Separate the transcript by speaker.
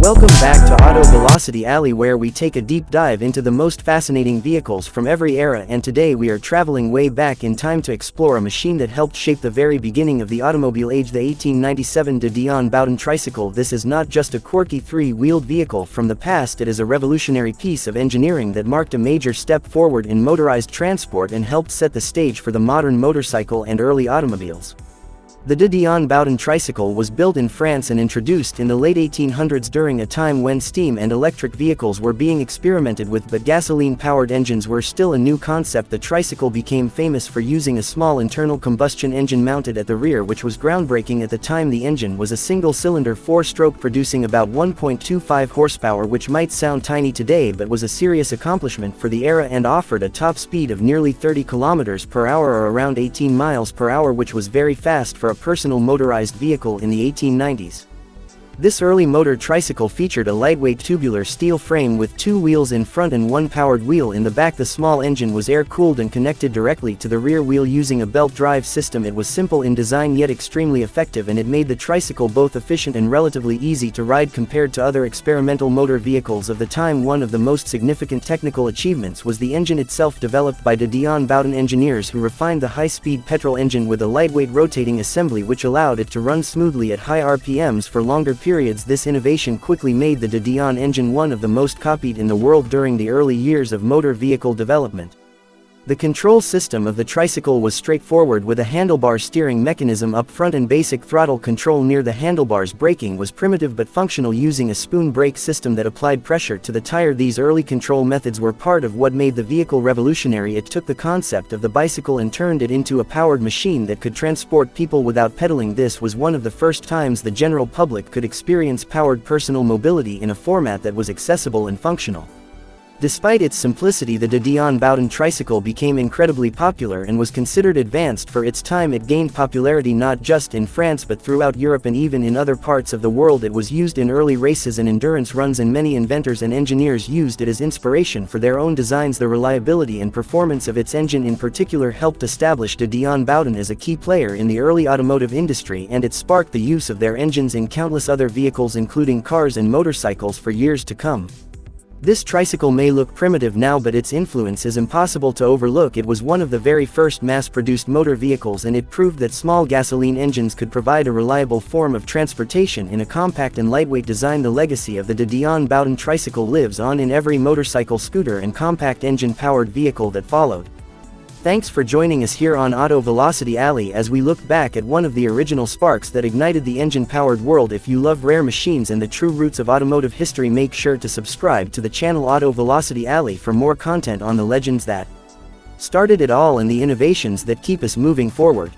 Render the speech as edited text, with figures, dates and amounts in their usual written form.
Speaker 1: Welcome back to AutoVelocityAli, where we take a deep dive into the most fascinating vehicles from every era, and today we are traveling way back in time to explore a machine that helped shape the very beginning of the automobile age, the 1897 Dion-Bouton Tricycle. This is not just a quirky three-wheeled vehicle from the past, it is a revolutionary piece of engineering that marked a major step forward in motorized transport and helped set the stage for the modern motorcycle and early automobiles. The Dion-Bouton Tricycle was built in France and introduced in the late 1800s during a time when steam and electric vehicles were being experimented with, but gasoline-powered engines were still a new concept. The tricycle became famous for using a small internal combustion engine mounted at the rear, which was groundbreaking at the time. The engine was a single-cylinder four-stroke producing about 1.25 horsepower, which might sound tiny today but was a serious accomplishment for the era, and offered a top speed of nearly 30 kilometers per hour or around 18 miles per hour, which was very fast for a personal motorized vehicle in the 1890s. This early motor tricycle featured a lightweight tubular steel frame with two wheels in front and one powered wheel in the back. The small engine was air-cooled and connected directly to the rear wheel using a belt drive system. It was simple in design yet extremely effective, and it made the tricycle both efficient and relatively easy to ride compared to other experimental motor vehicles of the time. One of the most significant technical achievements was the engine itself, developed by the Dion-Bouton engineers, who refined the high-speed petrol engine with a lightweight rotating assembly which allowed it to run smoothly at high RPMs for longer periods. This innovation quickly made the Dion engine one of the most copied in the world during the early years of motor vehicle development. The control system of the tricycle was straightforward, with a handlebar steering mechanism up front and basic throttle control near the handlebars. Braking was primitive but functional, using a spoon brake system that applied pressure to the tire. These early control methods were part of what made the vehicle revolutionary. It took the concept of the bicycle and turned it into a powered machine that could transport people without pedaling. This was one of the first times the general public could experience powered personal mobility in a format that was accessible and functional. Despite its simplicity, the Dion-Bouton Tricycle became incredibly popular and was considered advanced for its time. It gained popularity not just in France but throughout Europe and even in other parts of the world. It was used in early races and endurance runs, and many inventors and engineers used it as inspiration for their own designs. The reliability and performance of its engine in particular helped establish the Dion-Bouton as a key player in the early automotive industry, and it sparked the use of their engines in countless other vehicles, including cars and motorcycles, for years to come. This tricycle may look primitive now, but its influence is impossible to overlook. It was one of the very first mass-produced motor vehicles, and it proved that small gasoline engines could provide a reliable form of transportation in a compact and lightweight design. The legacy of the Dion-Bouton Tricycle lives on in every motorcycle, scooter, and compact engine-powered vehicle that followed. Thanks for joining us here on AutoVelocityAli as we look back at one of the original sparks that ignited the engine-powered world. If you love rare machines and the true roots of automotive history, make sure to subscribe to the channel AutoVelocityAli for more content on the legends that started it all and the innovations that keep us moving forward.